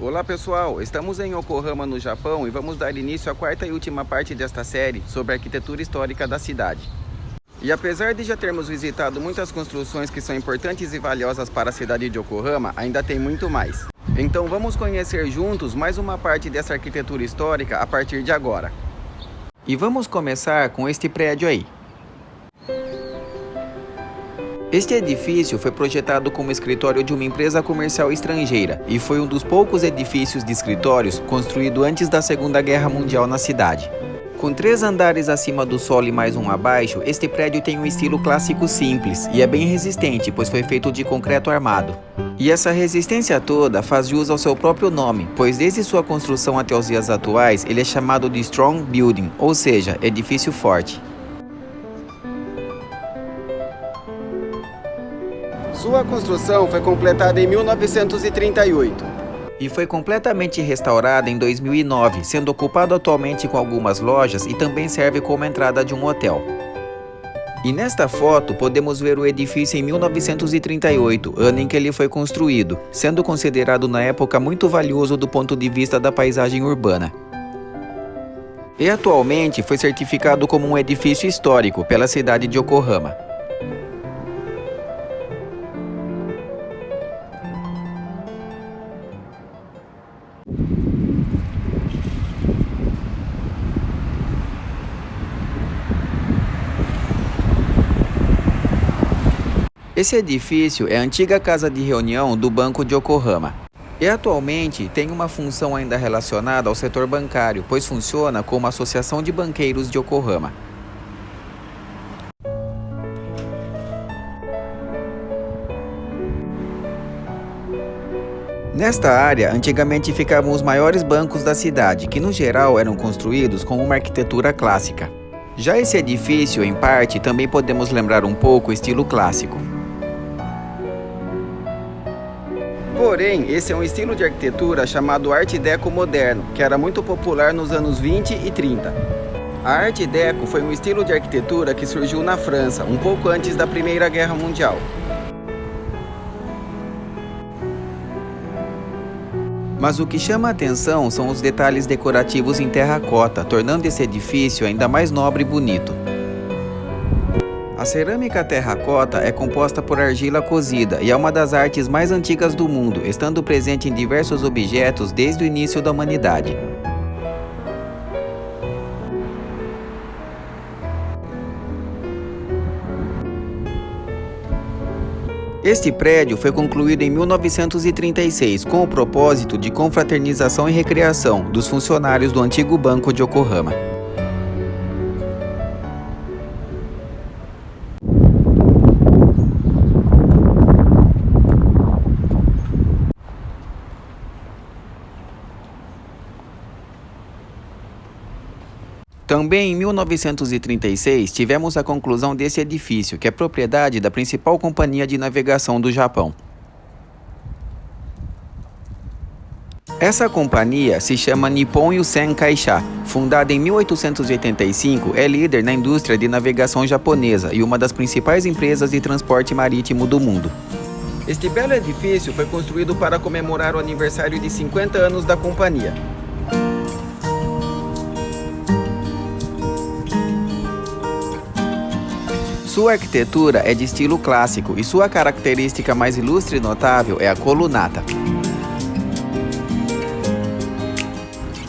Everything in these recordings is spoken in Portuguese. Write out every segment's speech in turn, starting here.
Olá pessoal, estamos em Yokohama, no Japão, e vamos dar início à quarta e última parte desta série sobre a arquitetura histórica da cidade. E apesar de já termos visitado muitas construções que são importantes e valiosas para a cidade de Yokohama, ainda tem muito mais. Então vamos conhecer juntos mais uma parte dessa arquitetura histórica a partir de agora. E vamos começar com este prédio aí. Este edifício foi projetado como escritório de uma empresa comercial estrangeira e foi um dos poucos edifícios de escritórios construído antes da Segunda Guerra Mundial na cidade. Com 3 andares acima do solo e mais um abaixo, este prédio tem um estilo clássico simples e é bem resistente, pois foi feito de concreto armado. E essa resistência toda faz jus ao seu próprio nome, pois desde sua construção até os dias atuais, ele é chamado de Strong Building, ou seja, edifício forte. Sua construção foi completada em 1938 e foi completamente restaurada em 2009, sendo ocupado atualmente com algumas lojas e também serve como entrada de um hotel. E nesta foto podemos ver o edifício em 1938, ano em que ele foi construído, sendo considerado na época muito valioso do ponto de vista da paisagem urbana. E atualmente foi certificado como um edifício histórico pela cidade de Yokohama. Esse edifício é a antiga casa de reunião do Banco de Yokohama e atualmente tem uma função ainda relacionada ao setor bancário, pois funciona como a Associação de Banqueiros de Yokohama. Nesta área, antigamente ficavam os maiores bancos da cidade, que no geral eram construídos com uma arquitetura clássica. Já esse edifício, em parte, também podemos lembrar um pouco o estilo clássico. Porém, esse é um estilo de arquitetura chamado Art Deco moderno, que era muito popular nos anos 20 e 30. A Art Deco foi um estilo de arquitetura que surgiu na França, um pouco antes da Primeira Guerra Mundial. Mas o que chama a atenção são os detalhes decorativos em terracota, tornando esse edifício ainda mais nobre e bonito. A cerâmica terracota é composta por argila cozida e é uma das artes mais antigas do mundo, estando presente em diversos objetos desde o início da humanidade. Este prédio foi concluído em 1936 com o propósito de confraternização e recreação dos funcionários do antigo Banco de Yokohama. Também em 1936 tivemos a conclusão desse edifício, que é propriedade da principal companhia de navegação do Japão. Essa companhia se chama Nippon Yusen Kaisha. Fundada em 1885, é líder na indústria de navegação japonesa e uma das principais empresas de transporte marítimo do mundo. Este belo edifício foi construído para comemorar o aniversário de 50 anos da companhia. Sua arquitetura é de estilo clássico e sua característica mais ilustre e notável é a colunata.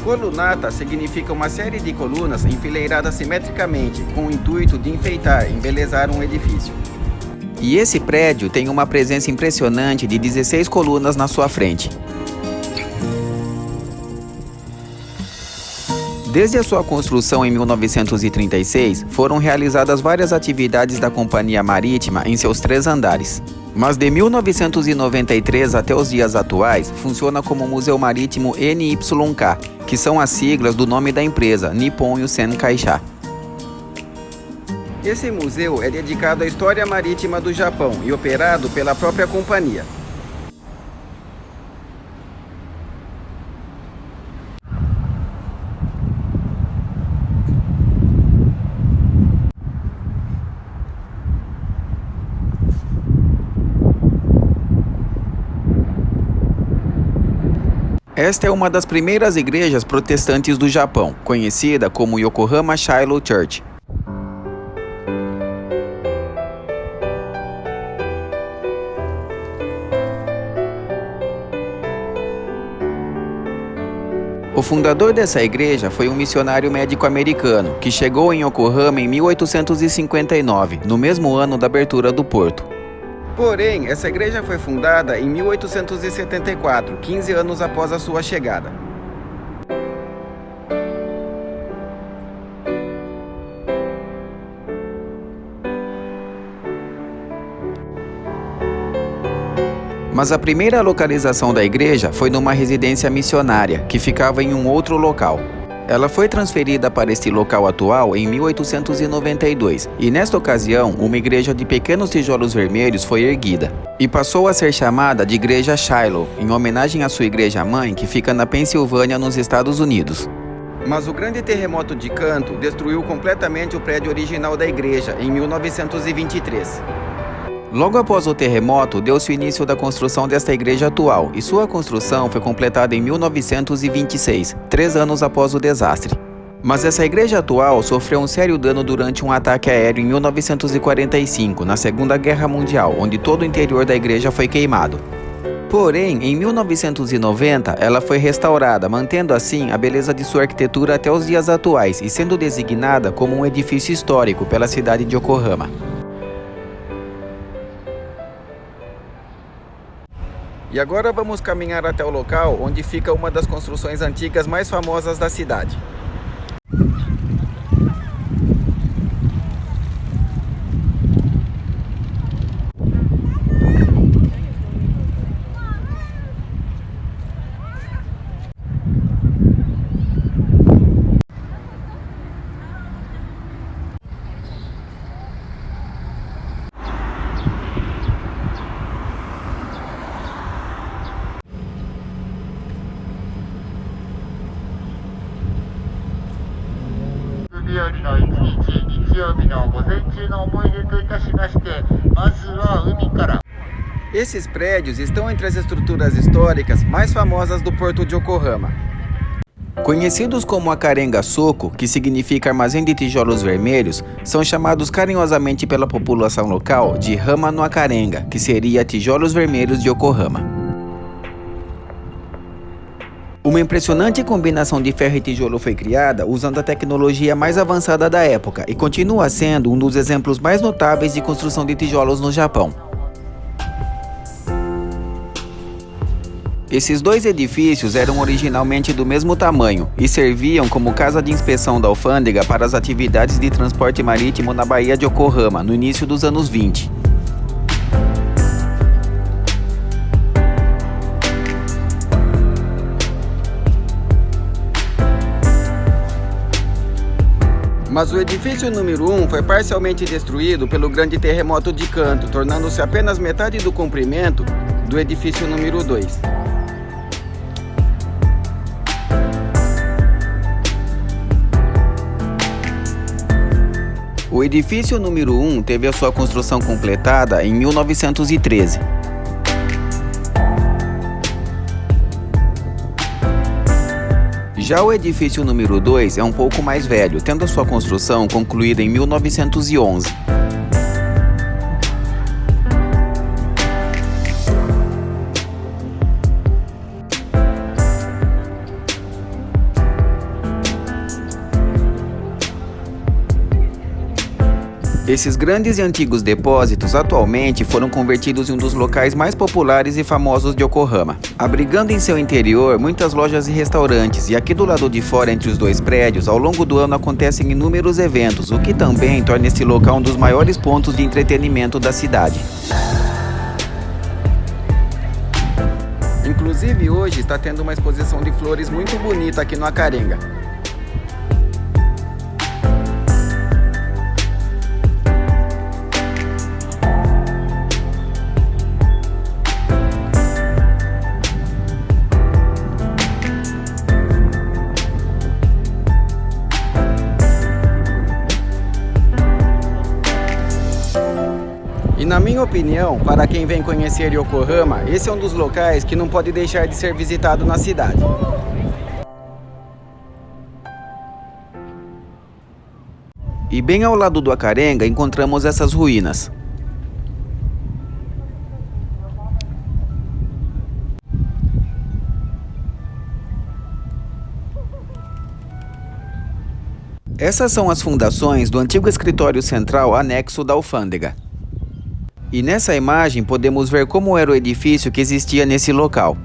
Colunata significa uma série de colunas enfileiradas simetricamente, com o intuito de enfeitar, embelezar um edifício. E esse prédio tem uma presença impressionante de 16 colunas na sua frente. Desde a sua construção em 1936, foram realizadas várias atividades da Companhia Marítima em seus 3 andares. Mas de 1993 até os dias atuais, funciona como Museu Marítimo NYK, que são as siglas do nome da empresa, Nippon Yusen Kaisha. Esse museu é dedicado à história marítima do Japão e operado pela própria companhia. Esta é uma das primeiras igrejas protestantes do Japão, conhecida como Yokohama Shiloh Church. O fundador dessa igreja foi um missionário médico americano, que chegou em Yokohama em 1859, no mesmo ano da abertura do porto. Porém, essa igreja foi fundada em 1874, 15 anos após a sua chegada. Mas a primeira localização da igreja foi numa residência missionária, que ficava em um outro local. Ela foi transferida para este local atual em 1892, e nesta ocasião, uma igreja de pequenos tijolos vermelhos foi erguida, e passou a ser chamada de Igreja Shiloh, em homenagem à sua igreja-mãe, que fica na Pensilvânia, nos Estados Unidos. Mas o grande terremoto de Kanto destruiu completamente o prédio original da igreja em 1923. Logo após o terremoto, deu-se o início da construção desta igreja atual, e sua construção foi completada em 1926, 3 anos após o desastre. Mas essa igreja atual sofreu um sério dano durante um ataque aéreo em 1945, na Segunda Guerra Mundial, onde todo o interior da igreja foi queimado. Porém, em 1990, ela foi restaurada, mantendo assim a beleza de sua arquitetura até os dias atuais e sendo designada como um edifício histórico pela cidade de Yokohama. E agora vamos caminhar até o local onde fica uma das construções antigas mais famosas da cidade. Esses prédios estão entre as estruturas históricas mais famosas do porto de Yokohama. Conhecidos como Akarenga Soko, que significa armazém de tijolos vermelhos, são chamados carinhosamente pela população local de Hama no Akarenga, que seria tijolos vermelhos de Yokohama. Uma impressionante combinação de ferro e tijolo foi criada usando a tecnologia mais avançada da época e continua sendo um dos exemplos mais notáveis de construção de tijolos no Japão. Esses dois edifícios eram originalmente do mesmo tamanho e serviam como casa de inspeção da alfândega para as atividades de transporte marítimo na Baía de Yokohama no início dos anos 20. Mas o edifício número 1 foi parcialmente destruído pelo grande terremoto de Kanto, tornando-se apenas metade do comprimento do edifício número 2. O edifício número 1 teve a sua construção completada em 1913. Já o edifício número 2 é um pouco mais velho, tendo a sua construção concluída em 1911. Esses grandes e antigos depósitos atualmente foram convertidos em um dos locais mais populares e famosos de Yokohama, abrigando em seu interior muitas lojas e restaurantes, e aqui do lado de fora entre os dois prédios, ao longo do ano acontecem inúmeros eventos, o que também torna este local um dos maiores pontos de entretenimento da cidade. Inclusive hoje está tendo uma exposição de flores muito bonita aqui no Akarenga. E na minha opinião, para quem vem conhecer Yokohama, esse é um dos locais que não pode deixar de ser visitado na cidade. E bem ao lado do Akarenga encontramos essas ruínas. Essas são as fundações do antigo escritório central anexo da alfândega. E nessa imagem podemos ver como era o edifício que existia nesse local.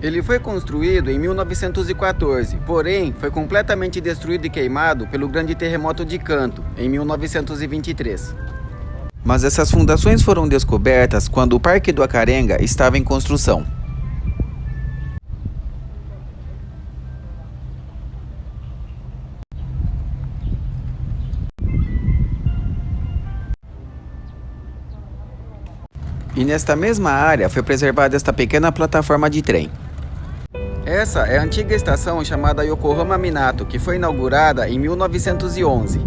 Ele foi construído em 1914, porém foi completamente destruído e queimado pelo grande terremoto de Kanto, em 1923. Mas essas fundações foram descobertas quando o Parque do Akarenga estava em construção. E nesta mesma área foi preservada esta pequena plataforma de trem. Essa é a antiga estação chamada Yokohama Minato, que foi inaugurada em 1911.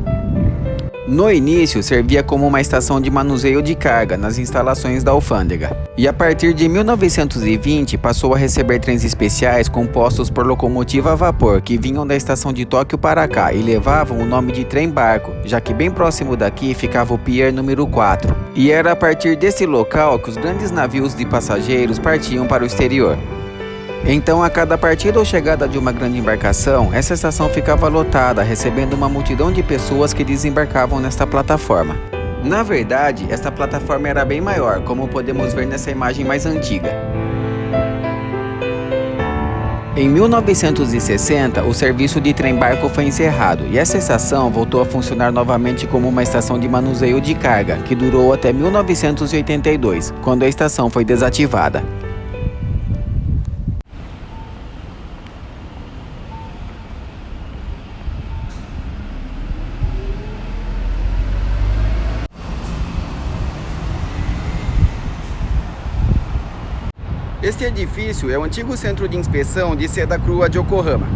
No início, servia como uma estação de manuseio de carga nas instalações da alfândega. E a partir de 1920, passou a receber trens especiais compostos por locomotiva a vapor, que vinham da estação de Tóquio para cá e levavam o nome de trem-barco, já que bem próximo daqui ficava o Pier número 4. E era a partir desse local que os grandes navios de passageiros partiam para o exterior. Então, a cada partida ou chegada de uma grande embarcação, essa estação ficava lotada, recebendo uma multidão de pessoas que desembarcavam nesta plataforma. Na verdade, esta plataforma era bem maior, como podemos ver nessa imagem mais antiga. Em 1960, o serviço de trem-barco foi encerrado e essa estação voltou a funcionar novamente como uma estação de manuseio de carga, que durou até 1982, quando a estação foi desativada. Este edifício é o antigo centro de inspeção de seda crua de Yokohama.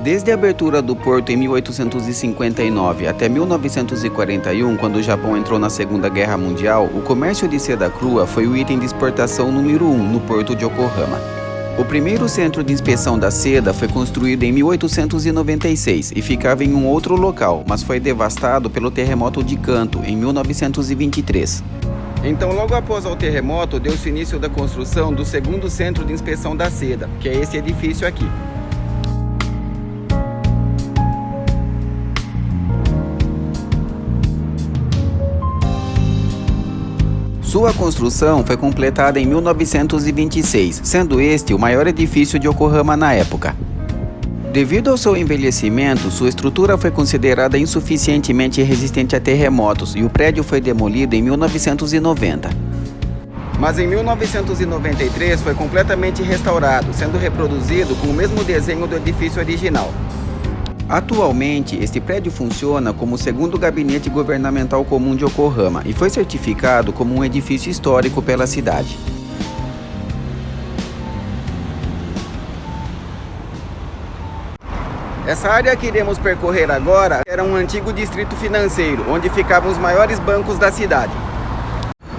Desde a abertura do porto em 1859 até 1941, quando o Japão entrou na Segunda Guerra Mundial, o comércio de seda crua foi o item de exportação número 1 no porto de Yokohama. O primeiro centro de inspeção da seda foi construído em 1896 e ficava em um outro local, mas foi devastado pelo terremoto de Kanto em 1923. Então, logo após o terremoto, deu-se início da construção do segundo centro de inspeção da seda, que é esse edifício aqui. Sua construção foi completada em 1926, sendo este o maior edifício de Yokohama na época. Devido ao seu envelhecimento, sua estrutura foi considerada insuficientemente resistente a terremotos e o prédio foi demolido em 1990. Mas em 1993 foi completamente restaurado, sendo reproduzido com o mesmo desenho do edifício original. Atualmente, este prédio funciona como o segundo gabinete governamental comum de Yokohama e foi certificado como um edifício histórico pela cidade. Essa área que iremos percorrer agora era um antigo distrito financeiro, onde ficavam os maiores bancos da cidade.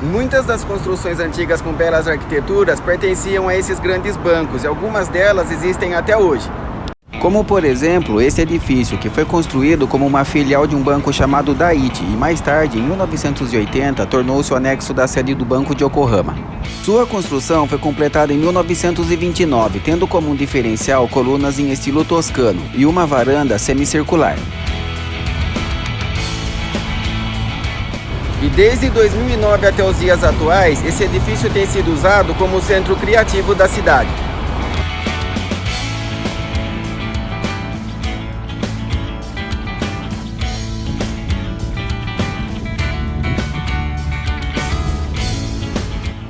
Muitas das construções antigas com belas arquiteturas pertenciam a esses grandes bancos e algumas delas existem até hoje. Como, por exemplo, esse edifício, que foi construído como uma filial de um banco chamado Daiichi e mais tarde, em 1980, tornou-se o anexo da sede do Banco de Yokohama. Sua construção foi completada em 1929, tendo como um diferencial colunas em estilo toscano e uma varanda semicircular. E desde 2009 até os dias atuais, esse edifício tem sido usado como centro criativo da cidade.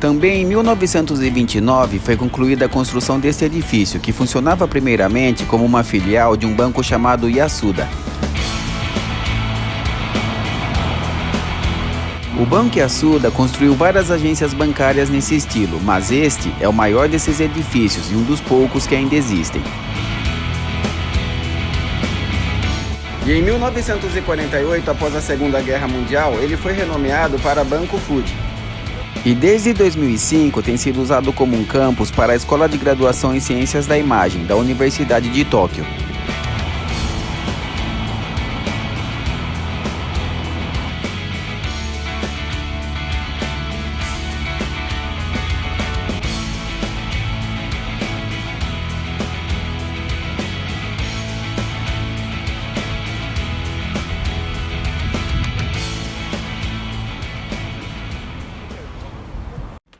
Também em 1929 foi concluída a construção deste edifício, que funcionava primeiramente como uma filial de um banco chamado Yasuda. O Banco Yasuda construiu várias agências bancárias nesse estilo, mas este é o maior desses edifícios e um dos poucos que ainda existem. E em 1948, após a Segunda Guerra Mundial, ele foi renomeado para Banco Fuji. E desde 2005 tem sido usado como um campus para a Escola de Graduação em Ciências da Imagem da Universidade de Tóquio.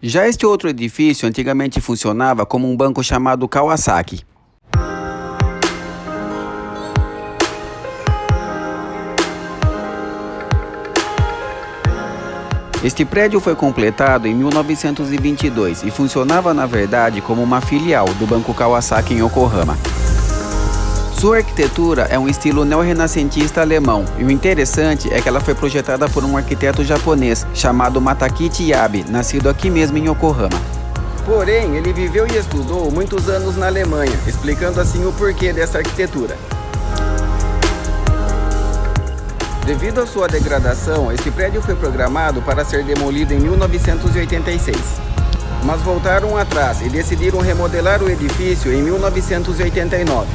Já este outro edifício antigamente funcionava como um banco chamado Kawasaki. Este prédio foi completado em 1922 e funcionava na verdade como uma filial do Banco Kawasaki em Yokohama. Sua arquitetura é um estilo neorrenascentista alemão, e o interessante é que ela foi projetada por um arquiteto japonês chamado Matakichi Yabe, nascido aqui mesmo em Yokohama. Porém, ele viveu e estudou muitos anos na Alemanha, explicando assim o porquê dessa arquitetura. Devido à sua degradação, este prédio foi programado para ser demolido em 1986. Mas voltaram atrás e decidiram remodelar o edifício em 1989.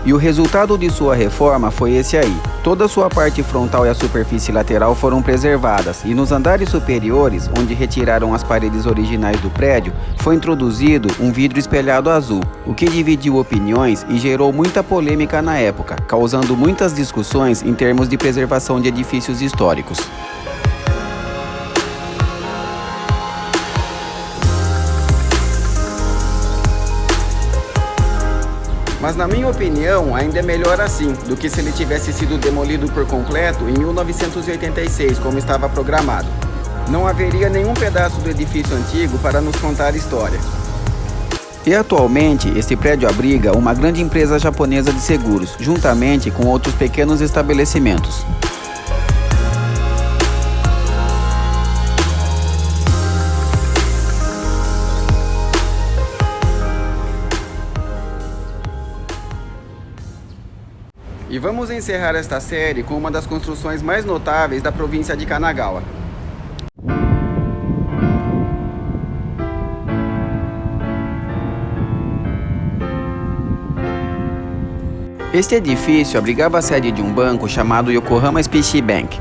E o resultado de sua reforma foi esse aí. Toda a sua parte frontal e a superfície lateral foram preservadas, e nos andares superiores, onde retiraram as paredes originais do prédio, foi introduzido um vidro espelhado azul, o que dividiu opiniões e gerou muita polêmica na época, causando muitas discussões em termos de preservação de edifícios históricos. Mas na minha opinião, ainda é melhor assim, do que se ele tivesse sido demolido por completo em 1986, como estava programado. Não haveria nenhum pedaço do edifício antigo para nos contar a história. E atualmente, este prédio abriga uma grande empresa japonesa de seguros, juntamente com outros pequenos estabelecimentos. E vamos encerrar esta série com uma das construções mais notáveis da província de Kanagawa. Este edifício abrigava a sede de um banco chamado Yokohama Specie Bank.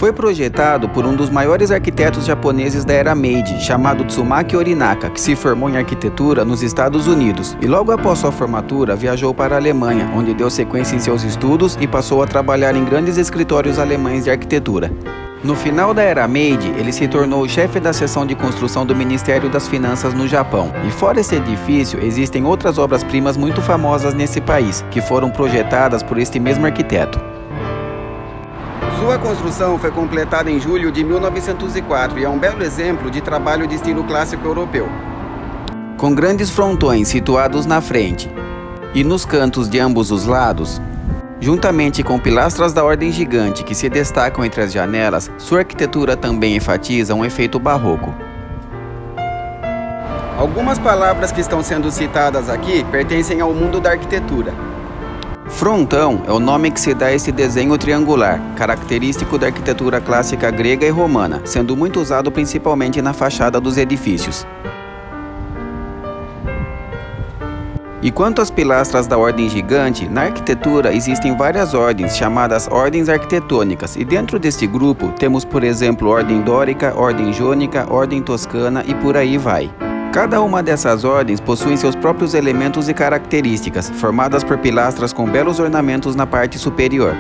Foi projetado por um dos maiores arquitetos japoneses da era Meiji, chamado Tsumaki Orinaka, que se formou em arquitetura nos Estados Unidos e logo após sua formatura viajou para a Alemanha, onde deu sequência em seus estudos e passou a trabalhar em grandes escritórios alemães de arquitetura. No final da era Meiji, ele se tornou o chefe da seção de construção do Ministério das Finanças no Japão. E fora esse edifício, existem outras obras-primas muito famosas nesse país, que foram projetadas por este mesmo arquiteto. Sua construção foi completada em julho de 1904 e é um belo exemplo de trabalho de estilo clássico europeu. Com grandes frontões situados na frente e nos cantos de ambos os lados, juntamente com pilastras da ordem gigante que se destacam entre as janelas, sua arquitetura também enfatiza um efeito barroco. Algumas palavras que estão sendo citadas aqui pertencem ao mundo da arquitetura. Frontão é o nome que se dá a esse desenho triangular, característico da arquitetura clássica grega e romana, sendo muito usado principalmente na fachada dos edifícios. E quanto às pilastras da ordem gigante, na arquitetura existem várias ordens, chamadas ordens arquitetônicas, e dentro deste grupo temos, por exemplo, ordem dórica, ordem jônica, ordem toscana e por aí vai. Cada uma dessas ordens possui seus próprios elementos e características, formadas por pilastras com belos ornamentos na parte superior.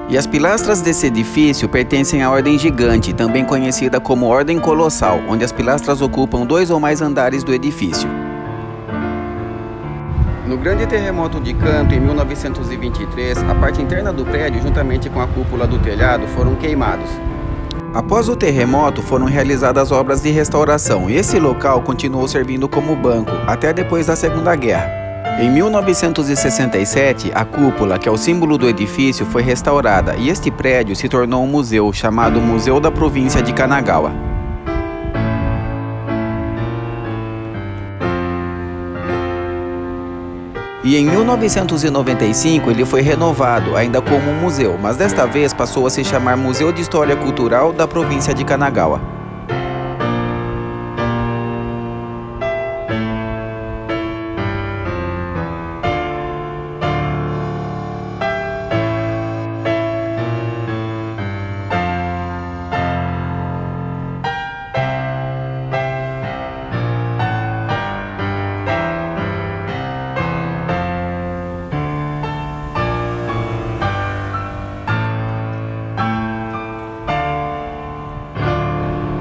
E as pilastras desse edifício pertencem à ordem gigante, também conhecida como ordem colossal, onde as pilastras ocupam 2 ou mais andares do edifício. No grande terremoto de Kanto, em 1923, a parte interna do prédio, juntamente com a cúpula do telhado, foram queimados. Após o terremoto, foram realizadas obras de restauração e esse local continuou servindo como banco até depois da Segunda Guerra. Em 1967, a cúpula, que é o símbolo do edifício, foi restaurada e este prédio se tornou um museu chamado Museu da Província de Kanagawa. E em 1995 ele foi renovado, ainda como um museu, mas desta vez passou a se chamar Museu de História Cultural da Província de Kanagawa.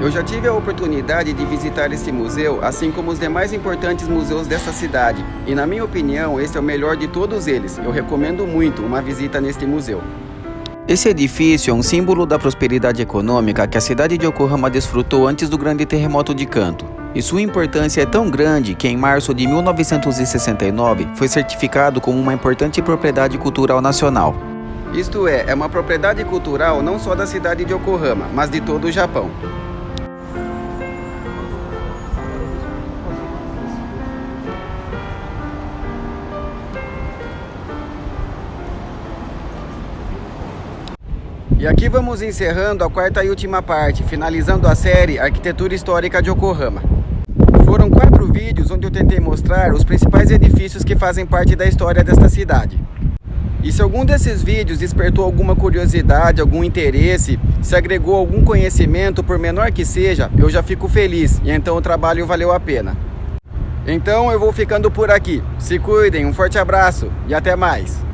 Eu já tive a oportunidade de visitar este museu, assim como os demais importantes museus dessa cidade, e na minha opinião, este é o melhor de todos eles. Eu recomendo muito uma visita neste museu. Esse edifício é um símbolo da prosperidade econômica que a cidade de Yokohama desfrutou antes do grande terremoto de Kanto. E sua importância é tão grande que em março de 1969 foi certificado como uma importante propriedade cultural nacional. Isto é uma propriedade cultural não só da cidade de Yokohama, mas de todo o Japão. E aqui vamos encerrando a quarta e última parte, finalizando a série Arquitetura Histórica de Yokohama. Foram 4 vídeos onde eu tentei mostrar os principais edifícios que fazem parte da história desta cidade. E se algum desses vídeos despertou alguma curiosidade, algum interesse, se agregou algum conhecimento, por menor que seja, eu já fico feliz e então o trabalho valeu a pena. Então eu vou ficando por aqui. Se cuidem, um forte abraço e até mais!